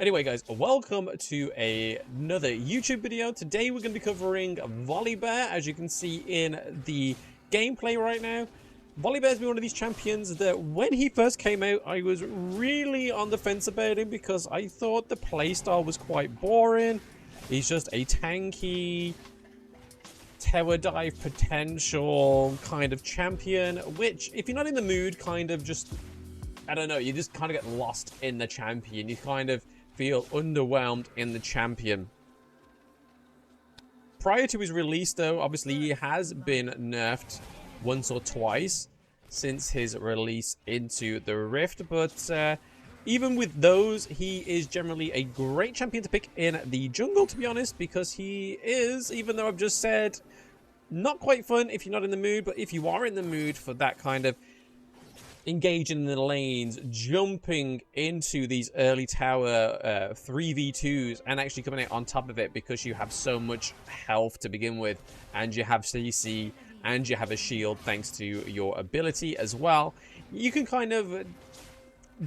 Anyway, guys, welcome to another YouTube video. Today we're going to be covering Volibear. As you can see in the gameplay right now, Volibear's been one of these champions that when he first came out, I was really on the fence about him because I thought the playstyle was quite boring. He's just a tanky, tower dive potential kind of champion, which, if you're not in the mood, kind of just, I don't know, you just kind of get lost in the champion. You kind of feel underwhelmed in the champion. Prior to his release, though, obviously he has been nerfed once or twice since his release into the Rift, but even with those, he is generally a great champion to pick in the jungle, to be honest, because he is, even though I've just said, not quite fun if you're not in the mood, but if you are in the mood for that kind of engaging in the lanes, jumping into these early tower 3v2s, and actually coming out on top of it because you have so much health to begin with, and you have CC, and you have a shield thanks to your ability as well. You can kind of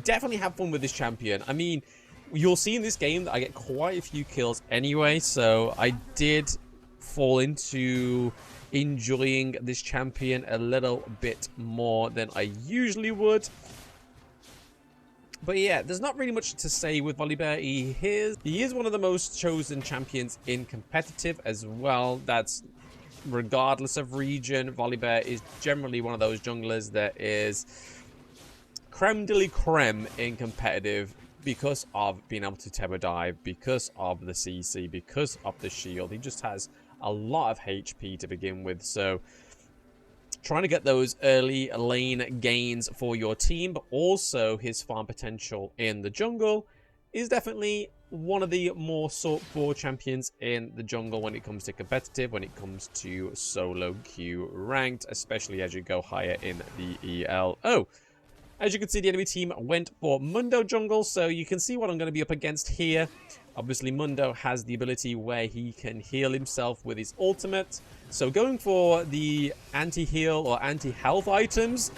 definitely have fun with this champion. I mean, you'll see in this game that I get quite a few kills anyway, so I did fall into enjoying this champion a little bit more than I usually would. But yeah, there's not really much to say with Volibear. He is one of the most chosen champions in competitive as well. That's regardless of region. Volibear is generally one of those junglers that is creme de la creme in competitive because of being able to tower dive, because of the CC, because of the shield. He just has a lot of HP to begin with, so trying to get those early lane gains for your team, but also his farm potential in the jungle is definitely one of the more sought for champions in the jungle when it comes to competitive, when it comes to solo queue ranked, especially as you go higher in the ELO. As you can see, the enemy team went for Mundo jungle, so you can see what I'm going to be up against here. Obviously, Mundo has the ability where he can heal himself with his ultimate. So going for the anti-heal or anti-health items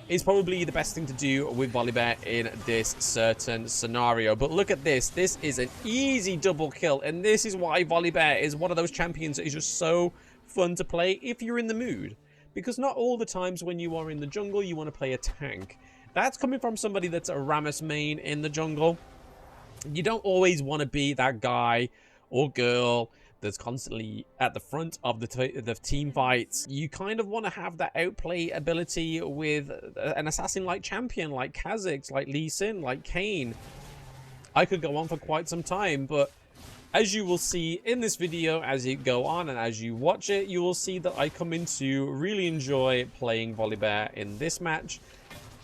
is probably the best thing to do with Volibear in this certain scenario. But look at this. This is an easy double kill, and this is why Volibear is one of those champions that is just so fun to play if you're in the mood. Because not all the times when you are in the jungle, you want to play a tank. That's coming from somebody that's a Rammus main in the jungle. You don't always want to be that guy or girl that's constantly at the front of the team fights. You kind of want to have that outplay ability with an assassin-like champion, like Kha'Zix, like Lee Sin, like Kayn. I could go on for quite some time, but as you will see in this video, as you go on and as you watch it, you will see that I come in to really enjoy playing Volibear in this match.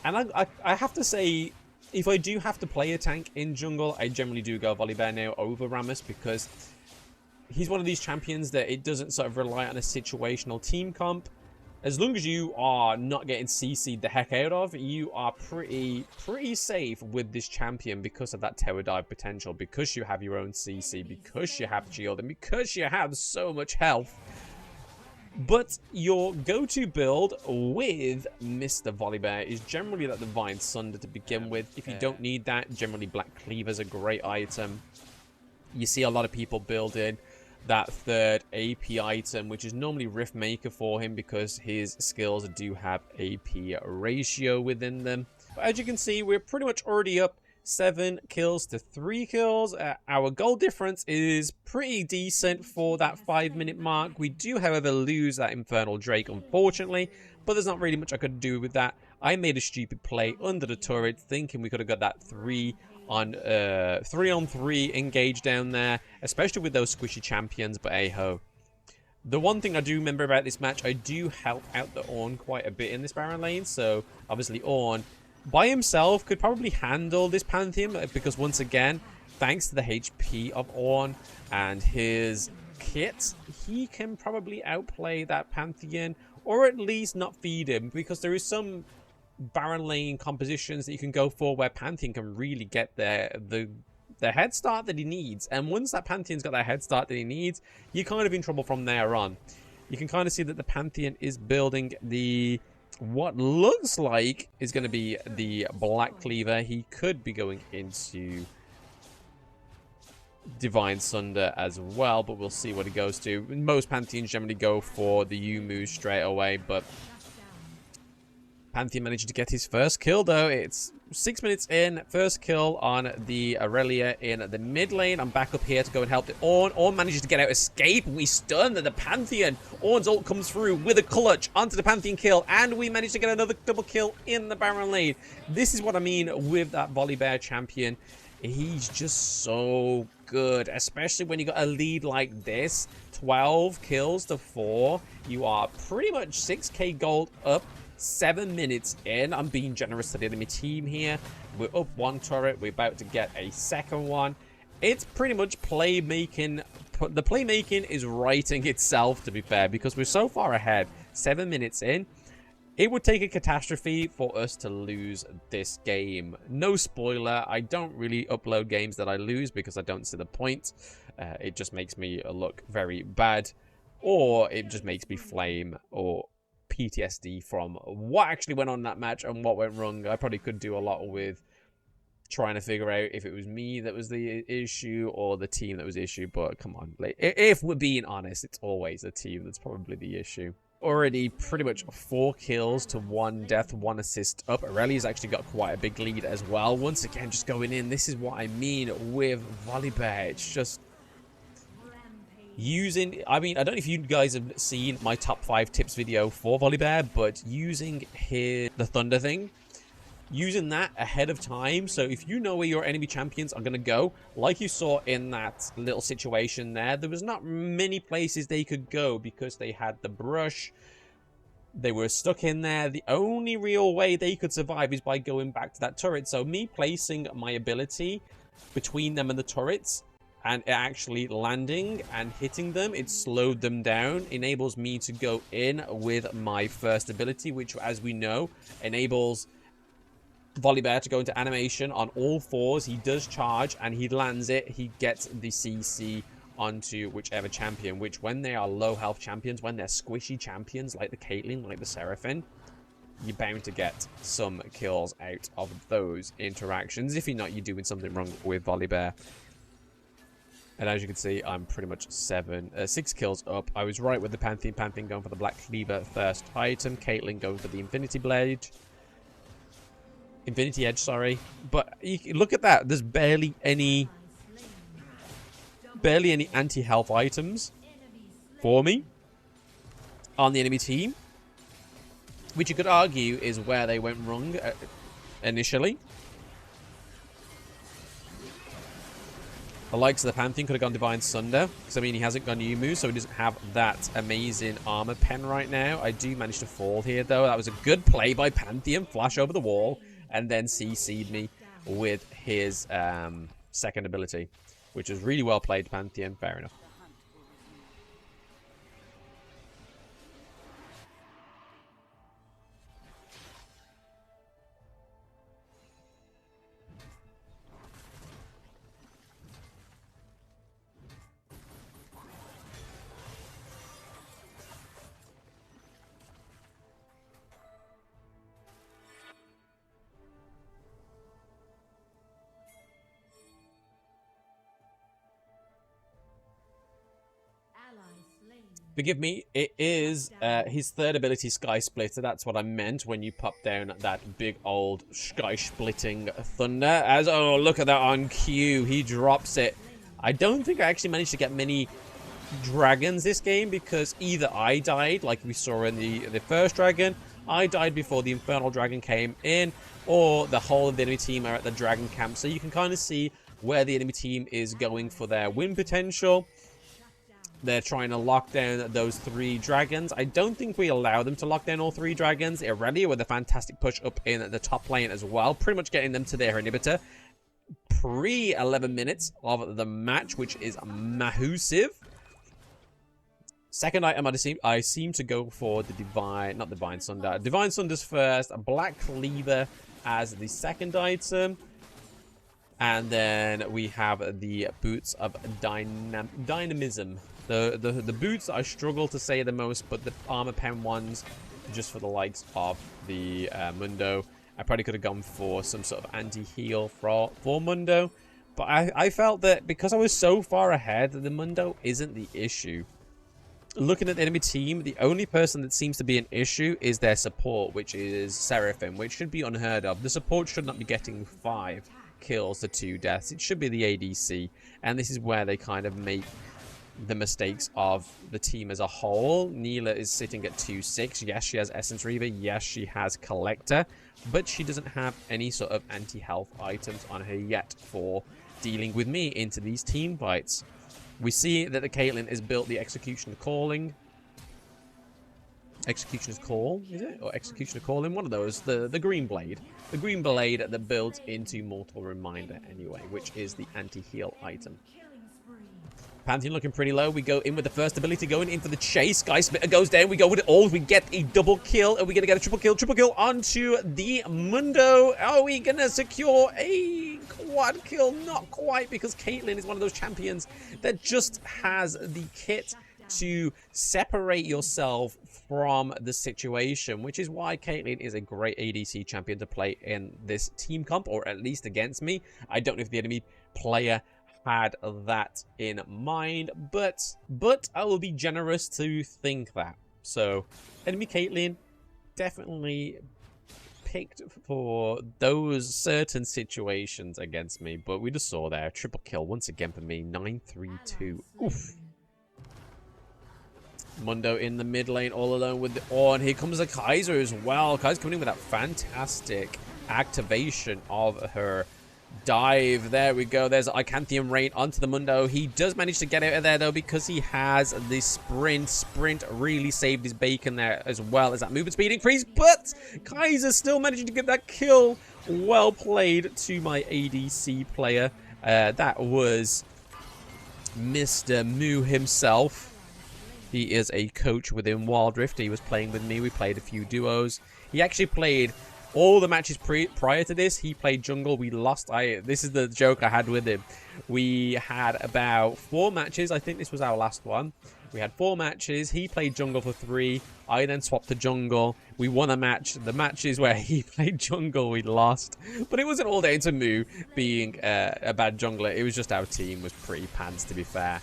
And I have to say, if I do have to play a tank in jungle, I generally do go Volibear now over Rammus, because he's one of these champions that it doesn't sort of rely on a situational team comp. As long as you are not getting CC'd the heck out of, you are pretty safe with this champion because of that tower dive potential, because you have your own CC, because you have shield, and because you have so much health. But your go-to build with Mr. Volibear is generally that Divine Sunder to begin with. If you don't need that, generally Black Cleaver is a great item. You see a lot of people building that third AP item, which is normally Rift Maker for him because his skills do have AP ratio within them. But as you can see, we're pretty much already up 7 kills to 3 kills. Our goal difference is pretty decent for that 5-minute mark. We do, however, lose that Infernal Drake, unfortunately, but there's not really much I could do with that. I made a stupid play under the turret, thinking we could have got that 3-on-3 engage down there, especially with those squishy champions, but hey-ho. The one thing I do remember about this match, I do help out the Ornn quite a bit in this Baron lane, so obviously Ornn by himself could probably handle this Pantheon, because once again, thanks to the HP of Ornn and his kit, he can probably outplay that Pantheon, or at least not feed him, because there is some Baron lane compositions that you can go for where Pantheon can really get the head start that he needs. And once that Pantheon's got that head start that he needs, you're kind of in trouble from there on. You can kind of see that the Pantheon is building the what looks like is going to be the Black Cleaver. He could be going into Divine Sunder as well, but we'll see what he goes to. Most Pantheons generally go for the Yumu straight away, but Pantheon managed to get his first kill, though. It's 6 minutes in. First kill on the Aurelia in the mid lane. I'm back up here to go and help the Ornn. Ornn manages to get out escape. We stun the Pantheon. Ornn's ult comes through with a clutch onto the Pantheon kill. And we managed to get another double kill in the Baron lane. This is what I mean with that Volibear champion. He's just so good, especially when you got a lead like this. 12 kills to 4. You are pretty much 6k gold up. 7 minutes in. I'm being generous to the enemy team here. We're up 1 turret. We're about to get a second one. It's pretty much playmaking. The playmaking is writing itself, to be fair, because we're so far ahead. 7 minutes in. It would take a catastrophe for us to lose this game. No spoiler. I don't really upload games that I lose because I don't see the point. It just makes me look very bad. Or it just makes me flame or PTSD from what actually went on in that match and what went wrong. I probably could do a lot with trying to figure out if it was me that was the issue or the team that was the issue, but come on, like, if we're being honest, it's always the team that's probably the issue. Already pretty much 4 kills to 1 death, 1 assist up. Aurelia's actually got quite a big lead as well. Once again, just going in. This is what I mean with Volibear. It's just using, I mean, I don't know if you guys have seen my top 5 tips video for Volibear, but using the thunder thing, using that ahead of time. So if you know where your enemy champions are going to go, like you saw in that little situation there was not many places they could go because they had the brush. They were stuck in there. The only real way they could survive is by going back to that turret. So me placing my ability between them and the turrets, and it actually landing and hitting them, it slowed them down, enables me to go in with my first ability, which, as we know, enables Volibear to go into animation on all 4s. He does charge, and he lands it. He gets the CC onto whichever champion, which when they are low health champions, when they're squishy champions, like the Caitlyn, like the Seraphine, you're bound to get some kills out of those interactions. If you're not, you're doing something wrong with Volibear. And as you can see, I'm pretty much 6 kills up. I was right with the Pantheon. Pantheon going for the Black Cleaver first item. Caitlyn going for the Infinity Blade. Infinity Edge, sorry. But you look at that. There's barely any anti-health items for me on the enemy team, which you could argue is where they went wrong initially. The likes of the Pantheon could have gone Divine Sunder, because I mean he hasn't gone Yumu, so he doesn't have that amazing armor pen right now. I do manage to fall here though. That was a good play by Pantheon. Flash over the wall and then CC'd me with his second ability, which was really well played, Pantheon. Fair enough. Forgive me, it is his third ability, Sky Splitter. That's what I meant when you pop down that big old sky-splitting thunder. As, oh, look at that on cue. He drops it. I don't think I actually managed to get many dragons this game because either I died, like we saw in the first dragon, I died before the Infernal Dragon came in, or the whole of the enemy team are at the dragon camp. So you can kind of see where the enemy team is going for their win potential. They're trying to lock down those 3 dragons. I don't think we allow them to lock down all 3 dragons. Aurelia with a fantastic push up in the top lane as well. Pretty much getting them to their inhibitor. Pre-11 minutes of the match, which is massive. Second item, I seem to go for the Divine... Not Divine Sunder. Divine Sunder's first. Black Cleaver as the second item. And then we have the Boots of Dynamism. The boots I struggle to say the most, but the armor pen ones, just for the likes of the Mundo. I probably could have gone for some sort of anti-heal for Mundo, But I felt that because I was so far ahead, the Mundo isn't the issue. Looking at the enemy team, the only person that seems to be an issue is their support, which is Seraphim, which should be unheard of. The support should not be getting 5 kills to 2 deaths. It should be the ADC, and this is where they kind of make the mistakes of the team as a whole. Neela is sitting at 2-6. Yes, she has Essence Reaver. Yes, she has Collector, but she doesn't have any sort of anti-health items on her yet for dealing with me into these team fights. We see that the Caitlyn is built the Executioner Calling. Executioner's Call, is it? Or Executioner Calling? One of those. The Green Blade. The Green Blade that builds into Mortal Reminder anyway, which is the anti-heal item. Pantheon looking pretty low. We go in with the first ability, going in for the chase. Guy Splitter goes down. We go with it all. We get a double kill. Are we going to get a triple kill? Triple kill onto the Mundo. Are we going to secure a quad kill? Not quite, because Caitlyn is one of those champions that just has the kit to separate yourself from the situation, which is why Caitlyn is a great ADC champion to play in this team comp, or at least against me. I don't know if the enemy player had that in mind, but I will be generous to think that. So enemy Caitlyn definitely picked for those certain situations against me, but we just saw there triple kill once again for me. 9-3-2. Oof. Mundo in the mid lane all alone with the and here comes the Kaiser as well. Kaiser's coming in with that fantastic activation of her dive. There we go. There's Icanthium Rain onto the Mundo. He does manage to get out of there though, because he has the sprint really saved his bacon there, as well as that movement speed increase. But Kaiser still managing to get that kill. Well played to my ADC player. That was Mr. Moo himself. He is a coach within Wildrift. He was playing with me. We played a few duos. He actually played all the matches prior to this. He played jungle. We lost. This is the joke I had with him. We had about 4 matches. I think this was our last one. We had 4 matches. He played jungle for 3. I then swapped to jungle. We won a match. The matches where he played jungle, we lost. But it wasn't all down to Moo being a bad jungler. It was just our team was pretty pants, to be fair.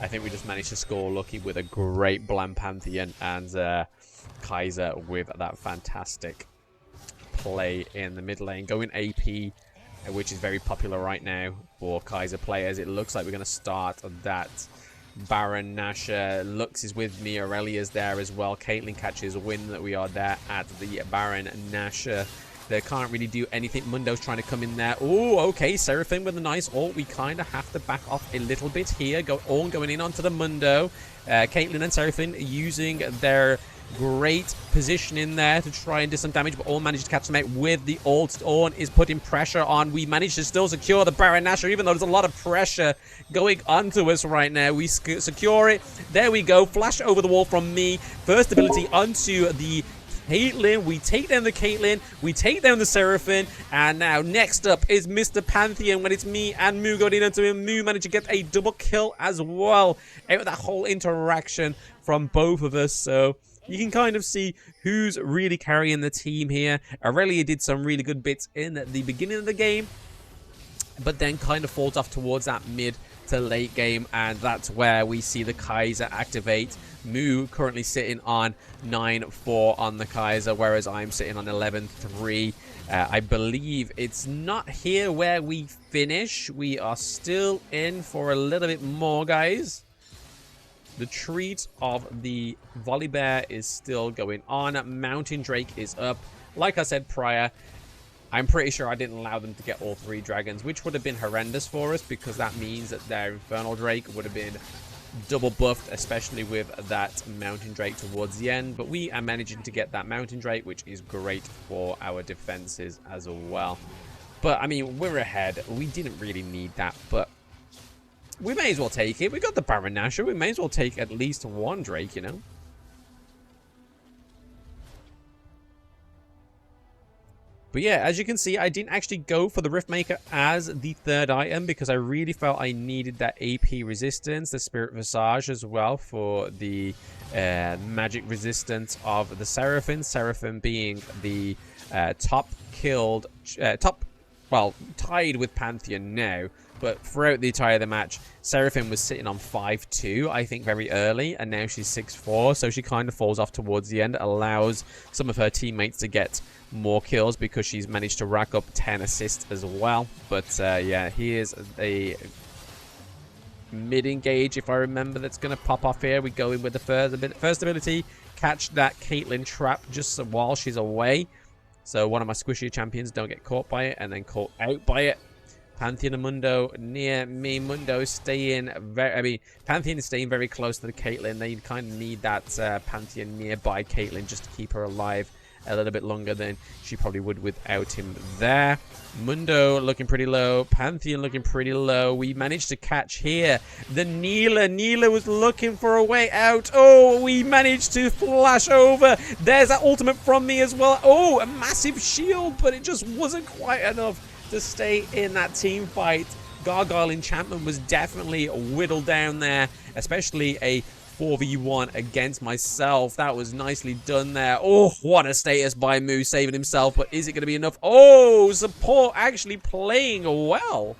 I think we just managed to score lucky with a great BLAM Pantheon and Kaiser with that fantastic play in the mid lane. Going AP, which is very popular right now for Kaiser players. It looks like we're going to start that Baron Nashor. Lux is with me. Aurelia's there as well. Caitlyn catches a win that we are there at the Baron Nashor. They can't really do anything. Mundo's trying to come in there. Oh, okay. Seraphim with a nice ult. We kind of have to back off a little bit here. Going in onto the Mundo. Caitlyn and Seraphim using their great position in there to try and do some damage, but all managed to catch them out with the ult. Ornn is putting pressure on. We managed to still secure the Baron Nashor, even though there's a lot of pressure going onto us right now. We secure it. There we go. Flash over the wall from me. First ability onto the Caitlyn. We take down the Caitlyn. We take down the Seraphim. And now next up is Mr. Pantheon, when it's me and Moo going into him. Moo managed to get a double kill as well out of that whole interaction from both of us. So you can kind of see who's really carrying the team here. Aurelia did some really good bits in the beginning of the game, but then kind of falls off towards that mid to late game, and that's where we see the Kaiser activate. Moo currently sitting on 9-4 on the Kaiser, whereas I'm sitting on 11-3. I believe it's not here where we finish. We are still in for a little bit more, guys. The treat of the Volibear is still going on. Mountain Drake is up. Like I said prior, I'm pretty sure I didn't allow them to get all 3 dragons, which would have been horrendous for us, because that means that their Infernal Drake would have been double buffed, especially with that Mountain Drake towards the end. But we are managing to get that Mountain Drake, which is great for our defenses as well. But, I mean, we're ahead. We didn't really need that, but we may as well take it. We got the Baron Nashor. We may as well take at least 1 Drake, you know? But yeah, as you can see, I didn't actually go for the Riftmaker as the 3rd item, because I really felt I needed that AP resistance, the Spirit Visage as well for the magic resistance of the Seraphim. Seraphim being the top well, tied with Pantheon now. But throughout the entire the match, Seraphim was sitting on 5-2, I think, very early. And now she's 6-4. So she kind of falls off towards the end. Allows some of her teammates to get more kills because she's managed to rack up 10 assists as well. But yeah, here's a mid-engage, if I remember, that's going to pop off here. We go in with the first ability. Catch that Caitlyn trap just while she's away. So one of my squishy champions don't get caught by it and then caught out by it. Pantheon and Mundo near me. Mundo staying Pantheon is staying very close to the Caitlyn. They kind of need that Pantheon nearby Caitlyn just to keep her alive a little bit longer than she probably would without him there. Mundo looking pretty low. Pantheon looking pretty low. We managed to catch here the Neela. Neela was looking for a way out. Oh, we managed to flash over. There's that ultimate from me as well. Oh, a massive shield, but it just wasn't quite enough to stay in that team fight. Gargoyle Enchantment was definitely whittled down there, especially a 4v1 against myself. That was nicely done there. Oh, what a status by Moo, saving himself, but is it going to be enough? Oh, support actually playing well.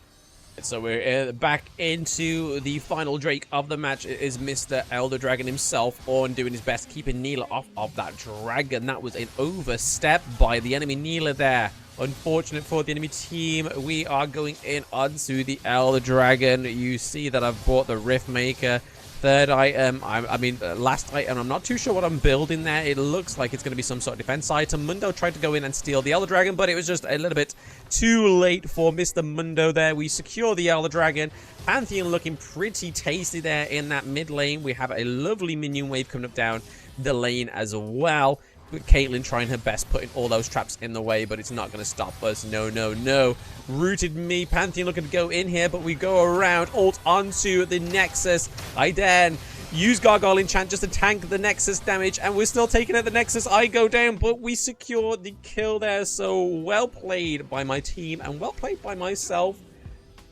So we're back into the final Drake of the match. It is Mr. Elder Dragon himself, on doing his best, keeping Neela off of that dragon. That was an overstep by the enemy Neela there. Unfortunate for the enemy team. We are going in onto the Elder Dragon. You see that I've bought the Rift Maker. Third item, last item, I'm not too sure what I'm building there. It looks like it's going to be some sort of defense item. Mundo tried to go in and steal the Elder Dragon, but it was just a little bit too late for Mr. Mundo there. We secure the Elder Dragon. Pantheon looking pretty tasty there in that mid lane. We have a lovely minion wave coming up down the lane as well. Caitlyn trying her best, putting all those traps in the way, but it's not going to stop us. No, no, no. Rooted me. Pantheon looking to go in here, but we go around, ult onto the Nexus. I then use Gargoyle Enchant just to tank the Nexus damage, and we're still taking out the Nexus. I go down, but we secure the kill there. So well played by my team, and well played by myself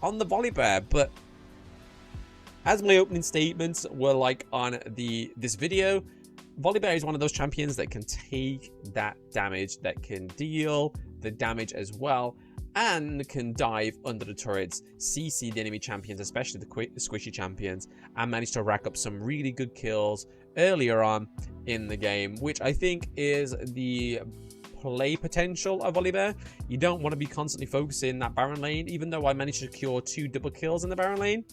on the Volibear. But as my opening statements were like on this video, Volibear is one of those champions that can take that damage, that can deal the damage as well, and can dive under the turrets, CC the enemy champions, especially the squishy champions, and manage to rack up some really good kills earlier on in the game, which I think is the play potential of Volibear. You don't want to be constantly focusing that Baron lane, even though I managed to secure 2 double kills in the Baron lane.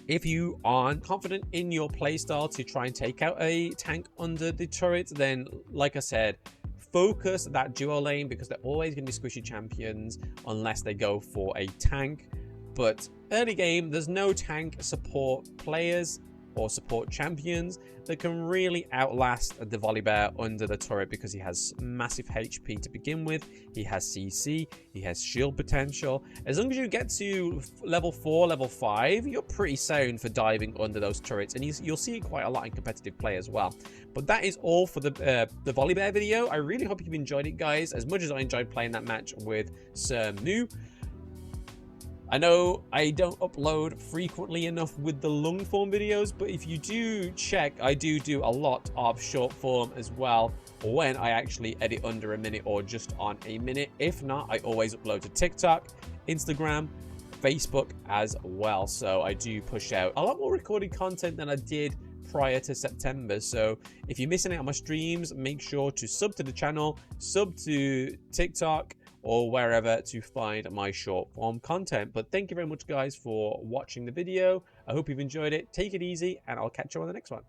If you aren't confident in your playstyle to try and take out a tank under the turret, then, like I said, focus that duo lane, because they're always going to be squishy champions unless they go for a tank. But early game, there's no tank support players or support champions that can really outlast the Volibear under the turret, because he has massive HP to begin with. He has CC, he has shield potential. As long as you get to level 4, level 5, you're pretty sound for diving under those turrets, and you'll see it quite a lot in competitive play as well. But that is all for the Volibear video. I really hope you've enjoyed it, guys, as much as I enjoyed playing that match with Sir Moo. I know I don't upload frequently enough with the long form videos, but if you do check, I do a lot of short form as well, when I actually edit under a minute or just on a minute. If not, I always upload to TikTok, Instagram, Facebook as well. So I do push out a lot more recorded content than I did prior to September. So if you're missing out on my streams, make sure to sub to the channel, sub to TikTok, or wherever to find my short form content. But thank you very much, guys, for watching the video. I hope you've enjoyed it. Take it easy, and I'll catch you on the next one.